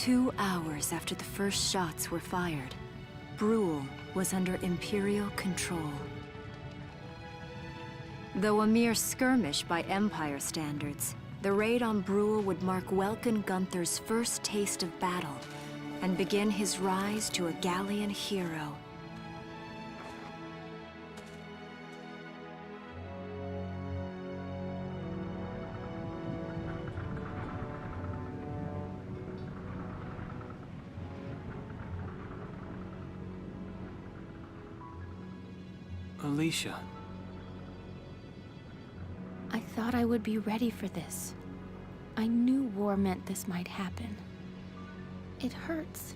2 hours after the first shots were fired, Brule was under Imperial control. Though a mere skirmish by Empire standards, the raid on Brule would mark Welkin Gunther's first taste of battle and begin his rise to a Gallian hero. Alicia. I thought I would be ready for this. I knew war meant this might happen. It hurts.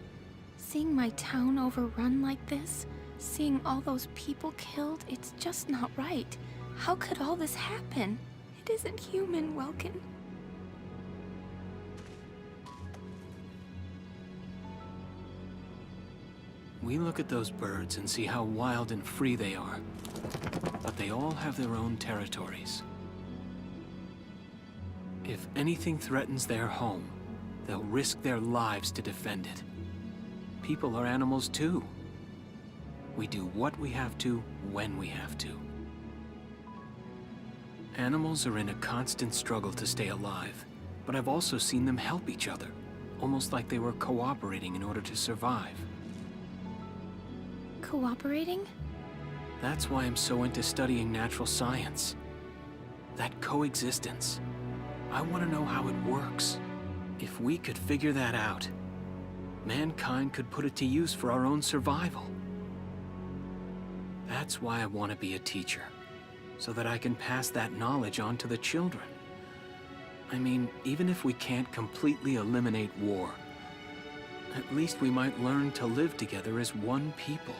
Seeing my town overrun like this, seeing all those people killed, it's just not right. How could all this happen? It isn't human, Welkin. We look at those birds and see how wild and free they are. But they all have their own territories. If anything threatens their home, they'll risk their lives to defend it. People are animals too. We do what we have to, when we have to. Animals are in a constant struggle to stay alive, but I've also seen them help each other, almost like they were cooperating in order to survive. Cooperating? That's why I'm so into studying natural science. That coexistence. I want to know how it works. If we could figure that out, mankind could put it to use for our own survival. That's why I want to be a teacher, so that I can pass that knowledge on to the children. I mean, even if we can't completely eliminate war, at least we might learn to live together as one people.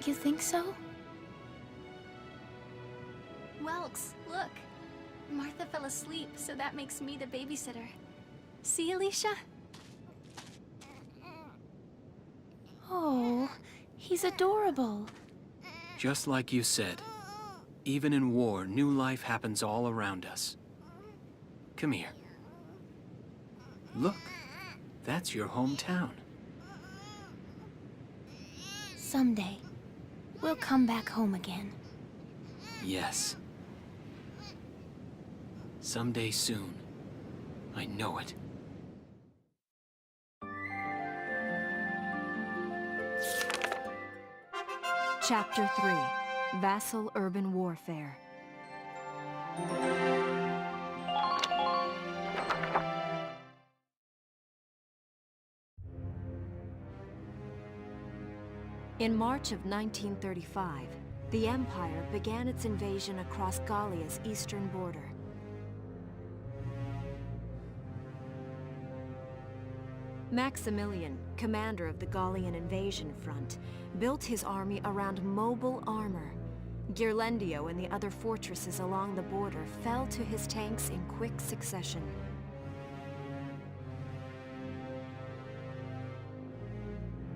You think so? Welks, look. Martha fell asleep, so that makes me the babysitter. See, Alicia? Oh, he's adorable. Just like you said, even in war, new life happens all around us. Come here. Look, that's your hometown. Someday, we'll come back home again. Yes. Someday soon. I know it. Chapter 3, Vassal Urban Warfare. In March of 1935, the Empire began its invasion across Gallia's eastern border. Maximilian, commander of the Gallian invasion front, built his army around mobile armor. Ghirlandaio and the other fortresses along the border fell to his tanks in quick succession.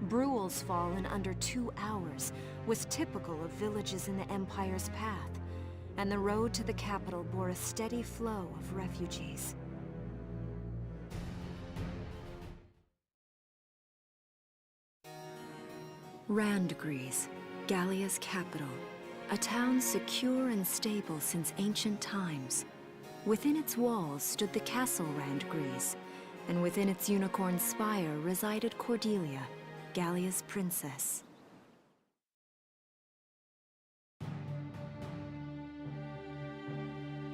Brule's fall in under 2 hours was typical of villages in the Empire's path, and the road to the capital bore a steady flow of refugees. Randgries, Gallia's capital, a town secure and stable since ancient times. Within its walls stood the castle Randgries, and within its unicorn spire resided Cordelia, Gallia's princess.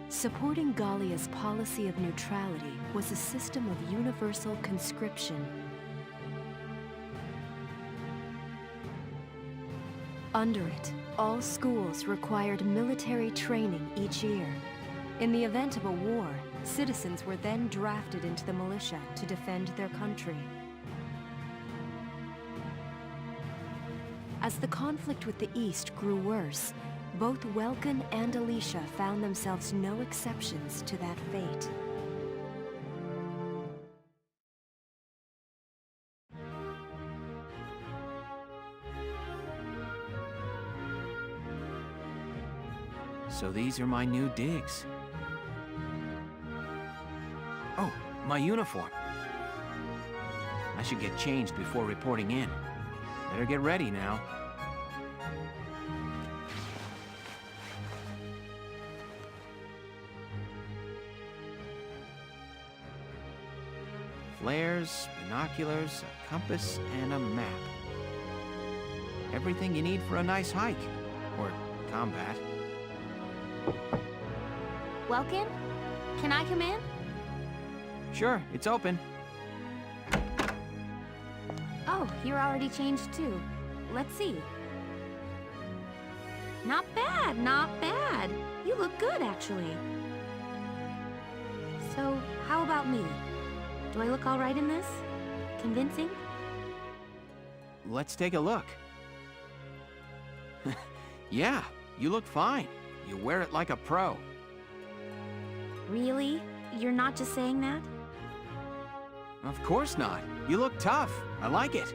Supporting Gallia's policy of neutrality was a system of universal conscription. Under it, all schools required military training each year. In the event of a war, citizens were then drafted into the militia to defend their country. As the conflict with the East grew worse, both Welkin and Alicia found themselves no exceptions to that fate. So these are my new digs. Oh, my uniform. should get changed before reporting in. Better get ready now. Flares, binoculars, a compass, and a map. Everything you need for a nice hike. Or combat. Welcome? Can I come in? Sure, it's open. Oh, you're already changed too. Let's see. Not bad, not bad. You look good, actually. So, how about me? Do I look all right in this? Convincing? Let's take a look. Yeah, you look fine. You wear it like a pro. Really? You're not just saying that? Of course not. You look tough. I like it.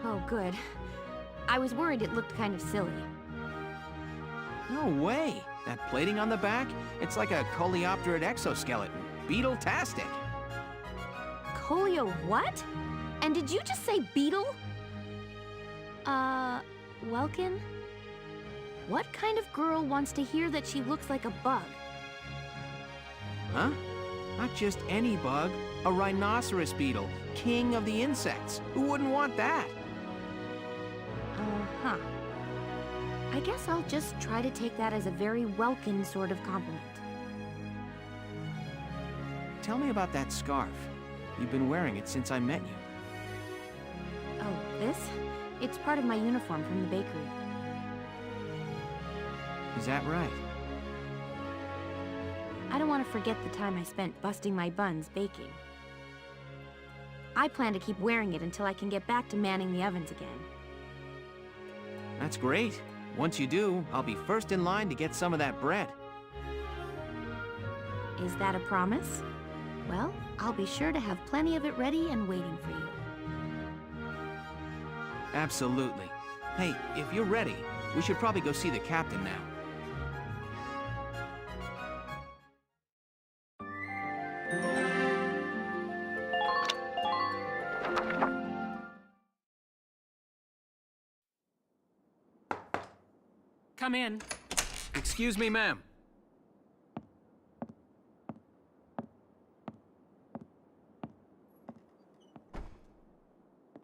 Oh, good. I was worried it looked kind of silly. No way. That plating on the back, it's like a coleopterate exoskeleton. Beetle-tastic. Colio what? And did you just say beetle? Welkin? What kind of girl wants to hear that she looks like a bug? Huh? Not just any bug. A rhinoceros beetle. King of the insects. Who wouldn't want that? Uh-huh. I guess I'll just try to take that as a very welcome sort of compliment. Tell me about that scarf. You've been wearing it since I met you. Oh, this? It's part of my uniform from the bakery. Is that right? I don't want to forget the time I spent busting my buns baking. I plan to keep wearing it until I can get back to manning the ovens again. That's great. Once you do, I'll be first in line to get some of that bread. Is that a promise? Well, I'll be sure to have plenty of it ready and waiting for you. Absolutely. Hey, if you're ready, we should probably go see the captain now. Come in. Excuse me, ma'am.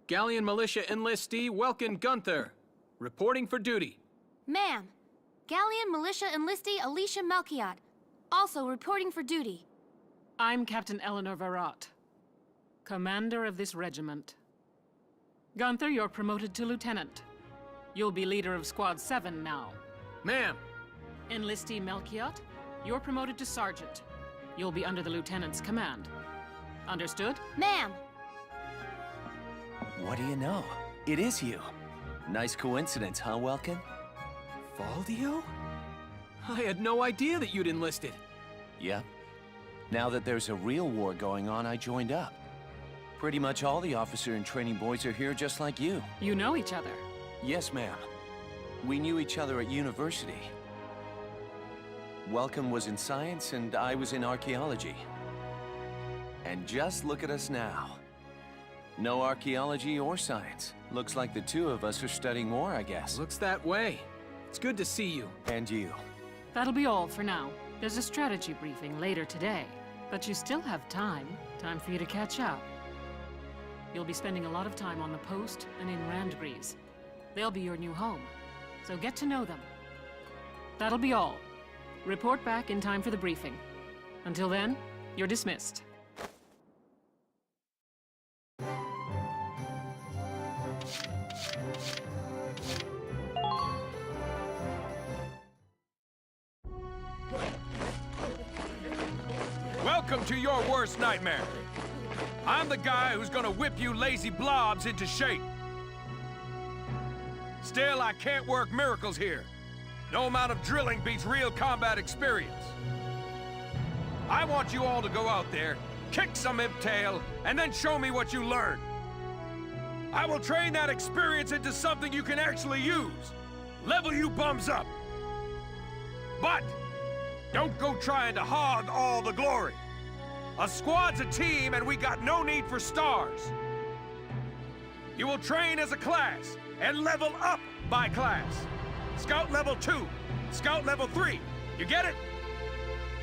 Galleon Militia Enlistee Welkin Gunther, reporting for duty. Ma'am, Galleon Militia Enlistee Alicia Melchiot, also reporting for duty. I'm Captain Eleanor Varrot, commander of this regiment. Gunther, you're promoted to lieutenant. You'll be leader of Squad 7 now. Ma'am! Enlistee Melchiot, you're promoted to sergeant. You'll be under the lieutenant's command. Understood? Ma'am! What do you know? It is you. Nice coincidence, huh, Welkin? Valdio? I had no idea that you'd enlisted. Yep. Now that there's a real war going on, I joined up. Pretty much all the officer and training boys are here just like you. You know each other. Yes, ma'am. We knew each other at university. Welkin was in science and I was in archaeology. And just look at us now. No archaeology or science. Looks like the two of us are studying war, I guess. Looks that way. It's good to see you. And you. That'll be all for now. There's a strategy briefing later today. But you still have time. Time for you to catch up. You'll be spending a lot of time on the post and in Randgrees. They'll be your new home. So get to know them. That'll be all. Report back in time for the briefing. Until then, you're dismissed. Welcome to your worst nightmare. I'm the guy who's gonna whip you lazy blobs into shape. Still, I can't work miracles here. No amount of drilling beats real combat experience. I want you all to go out there, kick some imp tail, and then show me what you learned. I will train that experience into something you can actually use. Level you bums up. But don't go trying to hog all the glory. A squad's a team, and we got no need for stars. You will train as a class, and level up by class. Scout level 2, Scout level 3. You get it?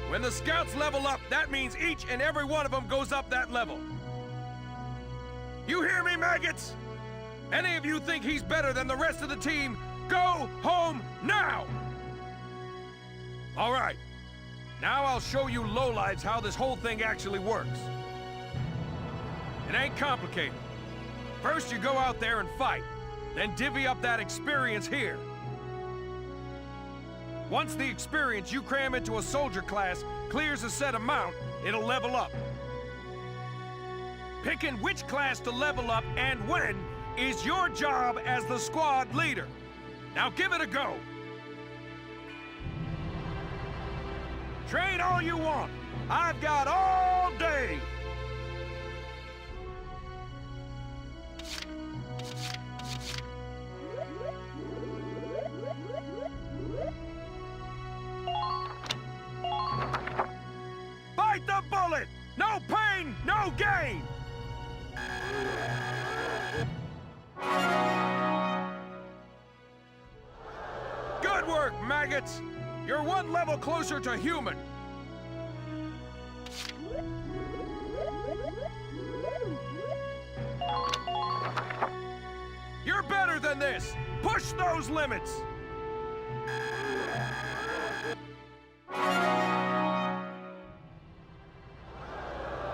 When the Scouts level up, that means each and every one of them goes up that level. You hear me, maggots? Any of you think he's better than the rest of the team, go home now! All right. Now I'll show you lowlives how this whole thing actually works. It ain't complicated. First you go out there and fight, then divvy up that experience here. Once the experience you cram into a soldier class clears a set amount, it'll level up. Picking which class to level up and when is your job as the squad leader. Now give it a go. Train all you want. I've got all day. Bite the bullet! No pain, no gain! Good work, maggots! You're one level closer to human. You're better than this! Push those limits!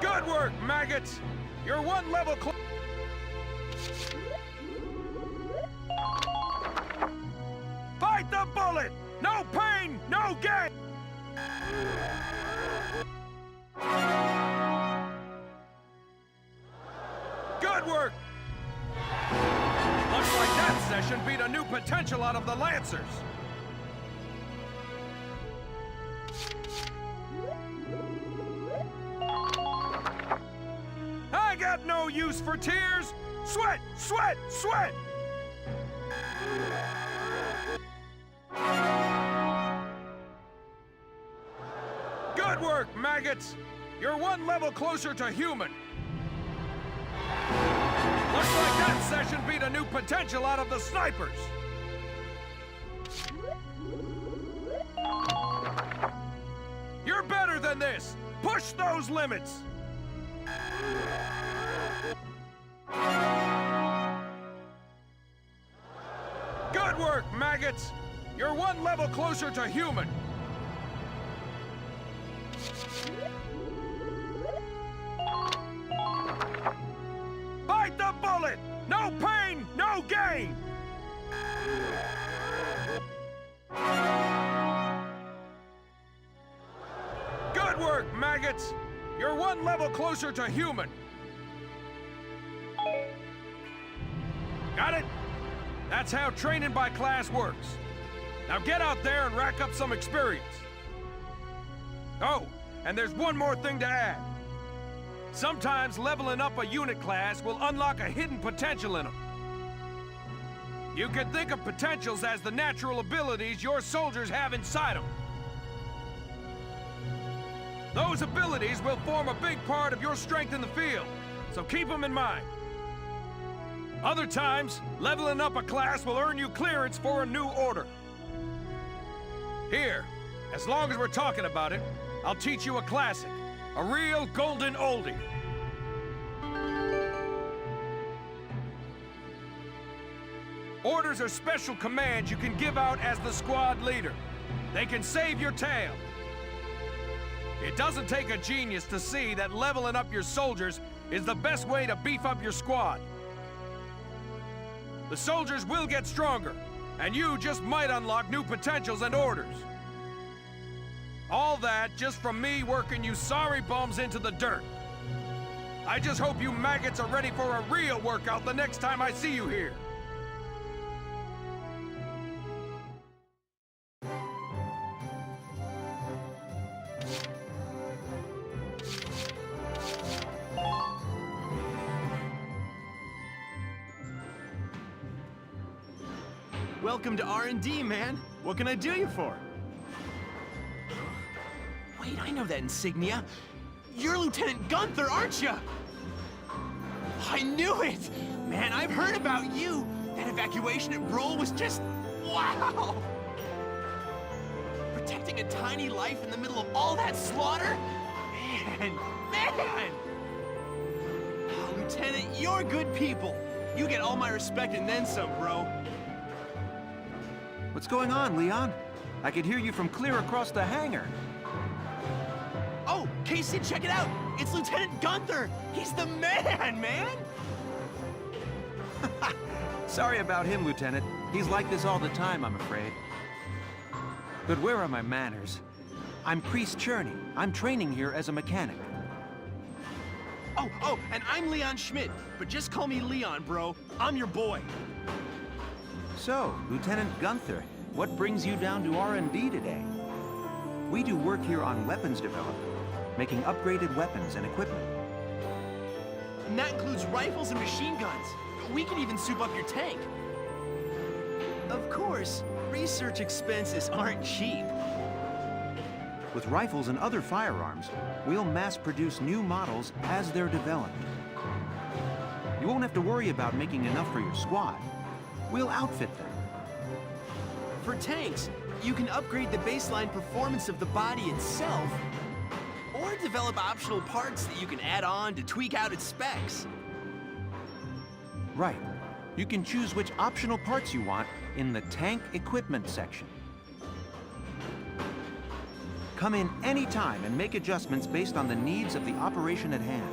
Good work, maggots! You're one level closer. Bite the bullet! No pain, no gain! Good work! Looks like that session beat a new potential out of the Lancers. I got no use for tears! Sweat, sweat, sweat! Good work, maggots! You're one level closer to human. Looks like that session beat a new potential out of the snipers. You're better than this! Push those limits! Good work, maggots! You're one level closer to human. Bite the bullet! No pain, no gain! Good work, maggots! You're one level closer to human. Got it? That's how training by class works. Now get out there and rack up some experience. Oh, and there's one more thing to add. Sometimes leveling up a unit class will unlock a hidden potential in them. You can think of potentials as the natural abilities your soldiers have inside them. Those abilities will form a big part of your strength in the field, so keep them in mind. Other times, leveling up a class will earn you clearance for a new order. Here, as long as we're talking about it, I'll teach you a classic, a real golden oldie. Orders are special commands you can give out as the squad leader. They can save your tail. It doesn't take a genius to see that leveling up your soldiers is the best way to beef up your squad. The soldiers will get stronger, and you just might unlock new potentials and orders. All that just from me working you sorry bums into the dirt. I just hope you maggots are ready for a real workout the next time I see you here. Welcome to R&D, man. What can I do you for? Wait, I know that insignia. You're Lieutenant Gunther, aren't you? I knew it! Man, I've heard about you! That evacuation at Brole was just... wow! Protecting a tiny life in the middle of all that slaughter? Man! Oh, Lieutenant, you're good people. You get all my respect and then some, bro. What's going on, Leon? I could hear you from clear across the hangar. Oh, Casey, check it out! It's Lieutenant Gunther! He's the man! Sorry about him, Lieutenant. He's like this all the time, I'm afraid. But where are my manners? I'm Priest Cherney. I'm training here as a mechanic. Oh, and I'm Leon Schmidt, but just call me Leon, bro. I'm your boy. So, Lieutenant Gunther, what brings you down to R&D today? We do work here on weapons development, making upgraded weapons and equipment. And that includes rifles and machine guns. We can even soup up your tank. Of course, research expenses aren't cheap. With rifles and other firearms, we'll mass-produce new models as they're developed. You won't have to worry about making enough for your squad. We'll outfit them. For tanks, you can upgrade the baseline performance of the body itself, or develop optional parts that you can add on to tweak out its specs. Right. You can choose which optional parts you want in the tank equipment section. Come in any time and make adjustments based on the needs of the operation at hand.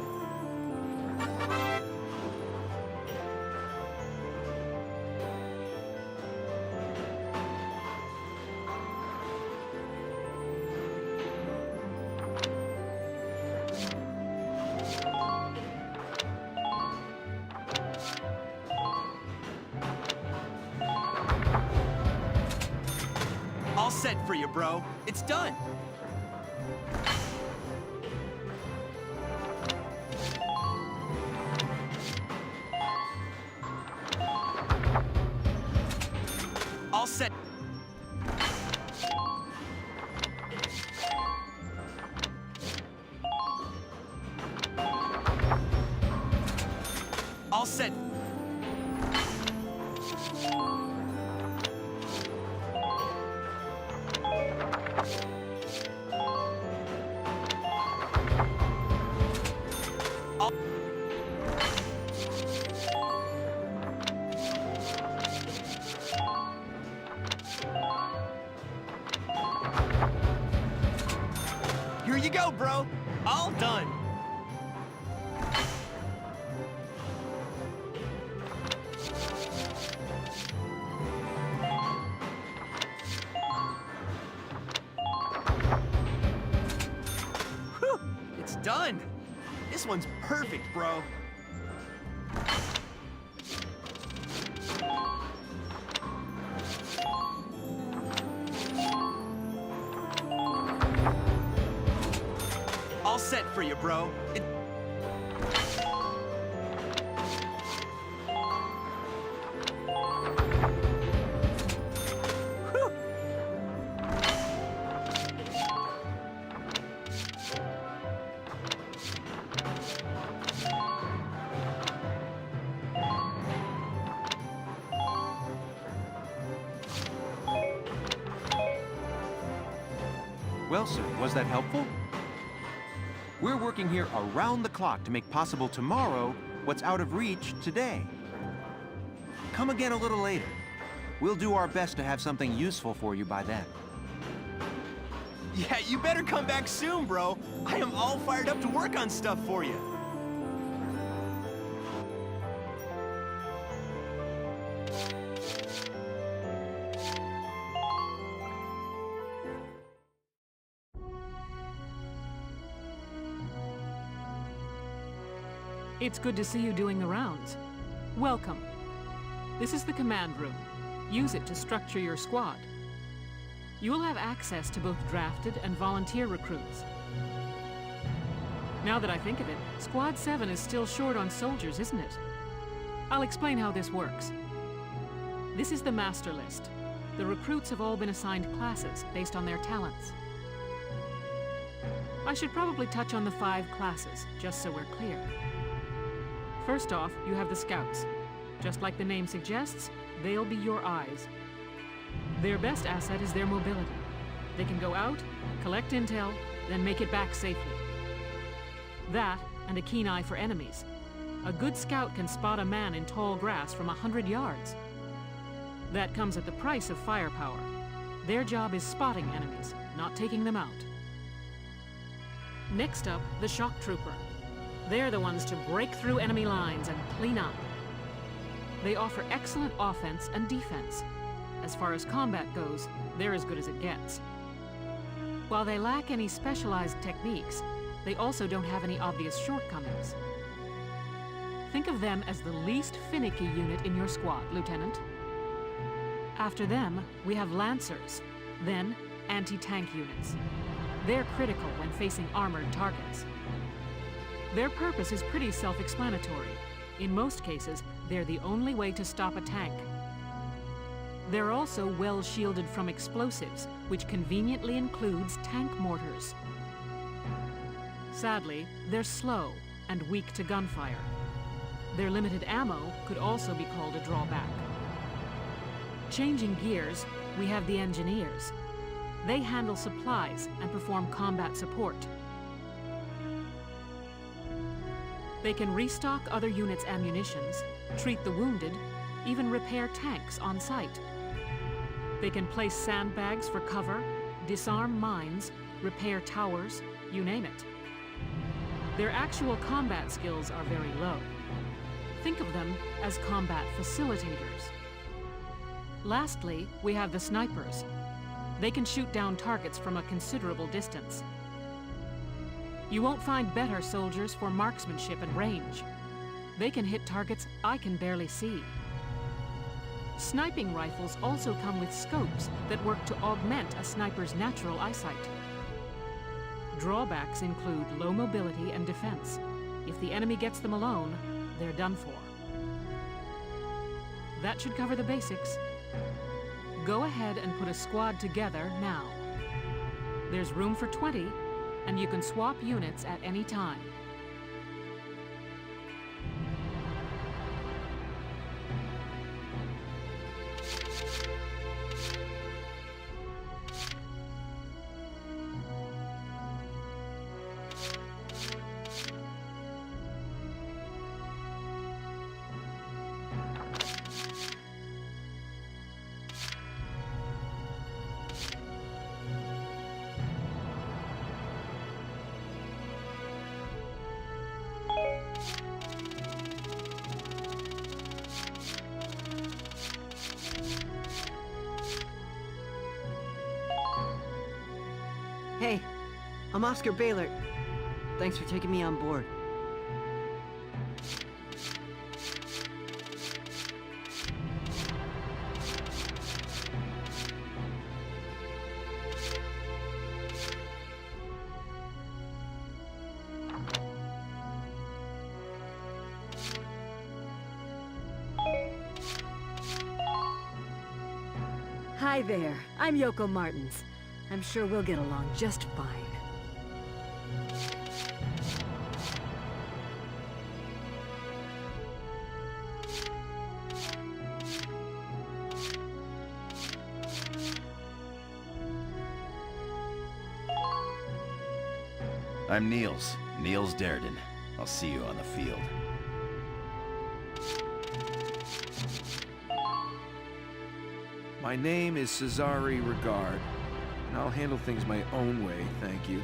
All set for you, bro. It's done. All set. All set. Here you go, bro. All done. Whew, it's done. This one's perfect, bro. All set for you, bro. Whew. Well, sir, was that helpful? We're working here around the clock to make possible tomorrow what's out of reach today. Come again a little later. We'll do our best to have something useful for you by then. Yeah, you better come back soon, bro. I am all fired up to work on stuff for you. It's good to see you doing the rounds. Welcome. This is the command room. Use it to structure your squad. You will have access to both drafted and volunteer recruits. Now that I think of it, Squad 7 is still short on soldiers, isn't it? I'll explain how this works. This is the master list. The recruits have all been assigned classes based on their talents. I I should probably touch on the 5 classes, just so we're clear. First off, you have the Scouts. Just like the name suggests, they'll be your eyes. Their best asset is their mobility. They can go out, collect intel, then make it back safely. That, and a keen eye for enemies. A good scout can spot a man in tall grass from 100 yards. That comes at the price of firepower. Their job is spotting enemies, not taking them out. Next up, the Shock Trooper. They're the ones to break through enemy lines and clean up. They offer excellent offense and defense. As far as combat goes, they're as good as it gets. While they lack any specialized techniques, they also don't have any obvious shortcomings. Think of them as the least finicky unit in your squad, Lieutenant. After them, we have Lancers, then anti-tank units. They're critical when facing armored targets. Their purpose is pretty self-explanatory. In most cases, they're the only way to stop a tank. They're also well shielded from explosives, which conveniently includes tank mortars. Sadly, they're slow and weak to gunfire. Their limited ammo could also be called a drawback. Changing gears, we have the Engineers. They handle supplies and perform combat support. They can restock other units' ammunitions, treat the wounded, even repair tanks on site. They can place sandbags for cover, disarm mines, repair towers, you name it. Their actual combat skills are very low. Think of them as combat facilitators. Lastly, we have the Snipers. They can shoot down targets from a considerable distance. You won't find better soldiers for marksmanship and range. They can hit targets I can barely see. Sniping rifles also come with scopes that work to augment a sniper's natural eyesight. Drawbacks include low mobility and defense. If the enemy gets them alone, they're done for. That should cover the basics. Go ahead and put a squad together now. There's room for 20, and you can swap units at any time. Hey, I'm Oscar Baylor. Thanks for taking me on board. Hi there, I'm Yoko Martins. I'm sure we'll get along just fine. I'm Niels Darden. I'll see you on the field. My name is Cesare Regard, and I'll handle things my own way, thank you.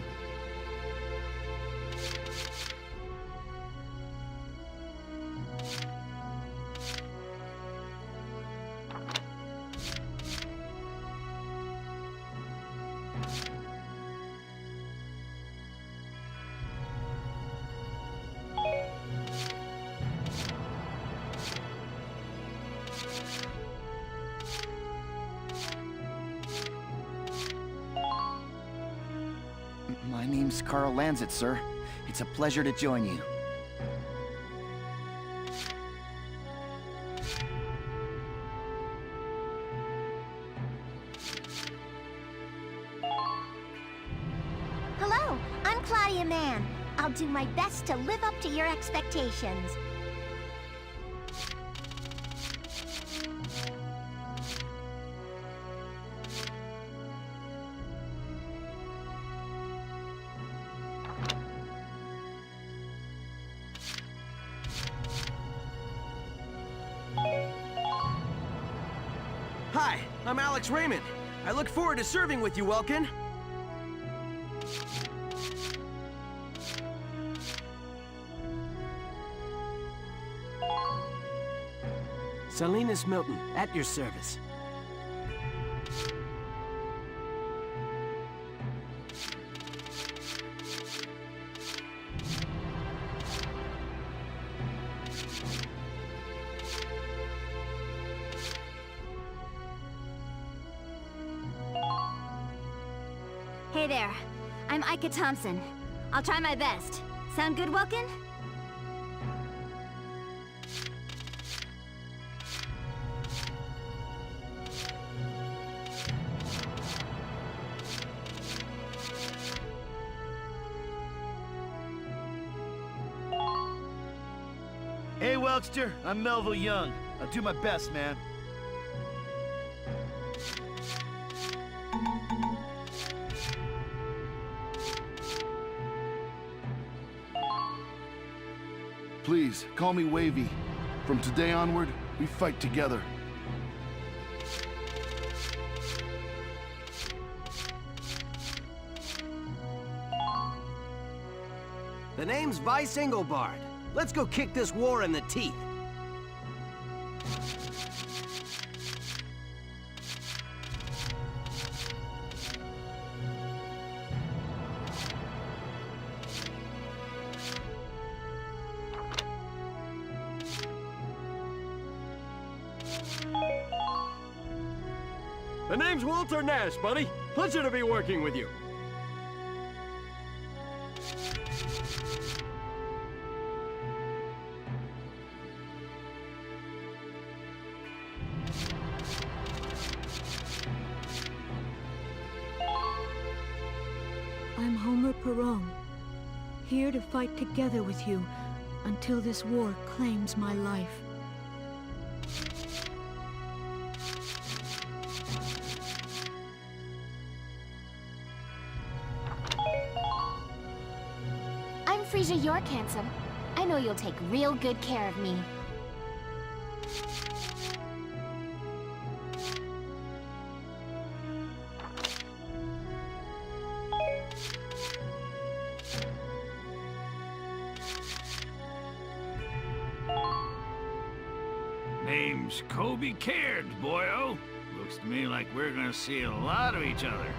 My name's Carl Lanzett, sir. It's a pleasure to join you. Hello, I'm Clyde a man. I'll do my best to live up to your expectations. Hi, I'm Alex Raymond. I look forward to serving with you, Welkin. Salinas Milton, at your service. Hey there, I'm Ika Thompson. I'll try my best. Sound good, Welkin? Hey, Welkster, I'm Melville Young. I'll do my best, man. Please, call me Wavy. From today onward, we fight together. The name's Vice Engelbard. Let's go kick this war in the teeth. The name's Walter Nash, buddy. Pleasure to be working with you. I'm Homer Perone, here to fight together with you until this war claims my life. I'm Frisia York, handsome. I know you'll take real good care of me. Name's Kobe Caird, boyo. Looks to me like we're gonna see a lot of each other.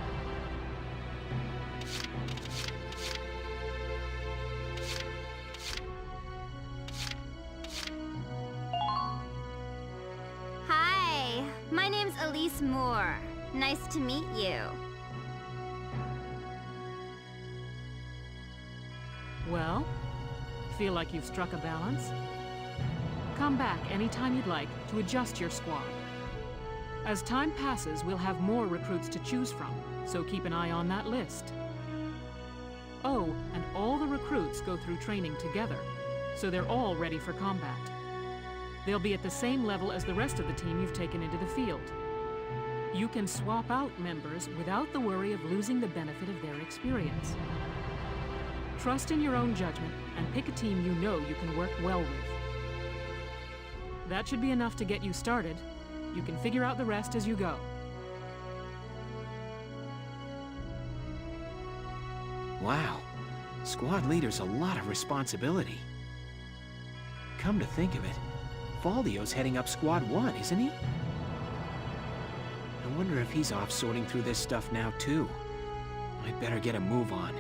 Hi, my name's Elise Moore. Nice to meet you. Well, feel like you've struck a balance? Come back anytime you'd like to adjust your squad. As time passes, we'll have more recruits to choose from, so keep an eye on that list. Oh, and all the recruits go through training together, so they're all ready for combat. They'll be at the same level as the rest of the team you've taken into the field. You can swap out members without the worry of losing the benefit of their experience. Trust in your own judgment and pick a team you know you can work well with. That should be enough to get you started. You can figure out the rest as you go. Wow. Squad leader's a lot of responsibility. Come to think of it, Valdio's heading up Squad 1, isn't he? I wonder if he's off sorting through this stuff now, too. I'd better get a move on.